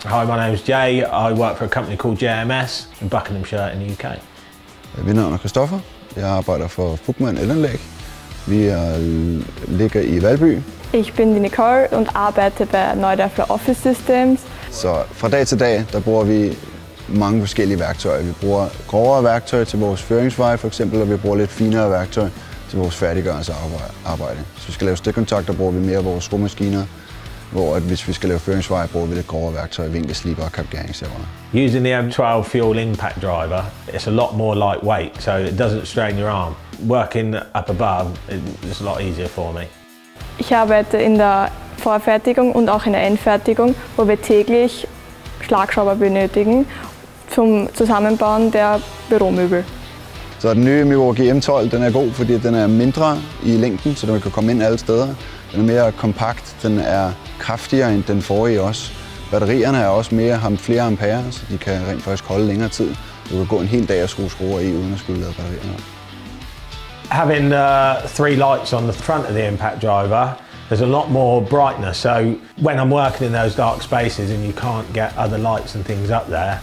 Hi, my name is Jay. I work for a company called JMS in Buckinghamshire in the UK. Mit navn er Christoffer. Jeg arbejder for Fugman Elanlæg. Vi ligger i Valby. Ich bin die Nicole und arbeite bei Neudorfer Office Systems. Så fra dag til dag, der bruger vi mange forskellige værktøjer. Vi bruger grovere værktøj til vores føringsveje for eksempel, og vi bruger lidt finere værktøj til vores færdiggørelsesarbejde. Hvis vi skal lave stikkontakter, bruger vi mere af vores skruemaskiner, hvor hvis vi skal lave føringsveje, bruger vi lidt grovere værktøj, vinkelsliber og kapgæringssævner. Using the M12 Fuel Impact Driver, it's a lot more lightweight, so it doesn't strain your arm. Working up above is a lot easier for me. Ich arbeite in der Vorfertigung und auch in der Endfertigung, wo wir täglich Schlagschrauber benötigen zum Zusammenbauen der Büromöbel. Så den nye MILWAUKEE M12 den er god, fordi den er mindre i længden, så den kan komme ind alle steder. Den er mere kompakt, den er kraftigere end den forrige også. Batterierne er også har flere ampere, så de kan rent faktisk holde længere tid. Du kan gå en hel dag og skrue skruer i, uden at skulle lade batterierne op. Having 3 lights on the front of the impact driver, there's a lot more brightness, so when I'm working in those dark spaces and you can't get other lights and things up there,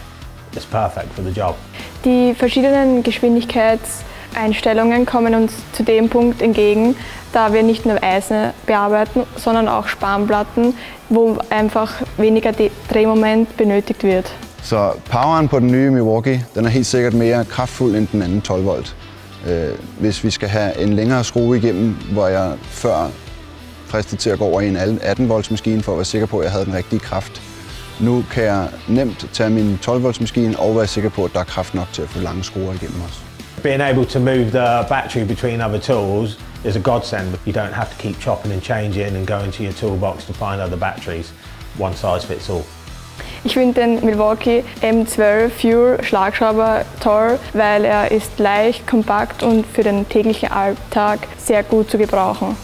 it's perfect for the job. Die verschiedenen Geschwindigkeitseinstellungen kommen uns zu dem Punkt entgegen, da wir nicht nur Eisen bearbeiten, sondern auch Spanplatten, wo einfach weniger Drehmoment benötigt wird. Så poweren på den nye MILWAUKEE, den er helt sikkert mere kraftfuld end den anden 12 volt. Hvis vi skal have en længere skrue igennem, hvor jeg før fristede til at gå over i en 18 volts maskine for at være sikker på, at jeg havde den rigtige kraft. Nu kan jeg nemt tage min 12 volts maskine og være sikker på, at der er kraft nok til at få lange skruer igennem os. Being able to move the battery between other tools is a godsend. You don't have to keep chopping and changing and go into your toolbox to find other batteries. One size fits all. Ich finde den MILWAUKEE M12 Fuel Schlagschrauber toll, weil er ist leicht, kompakt und für den täglichen Alltag sehr gut zu gebrauchen.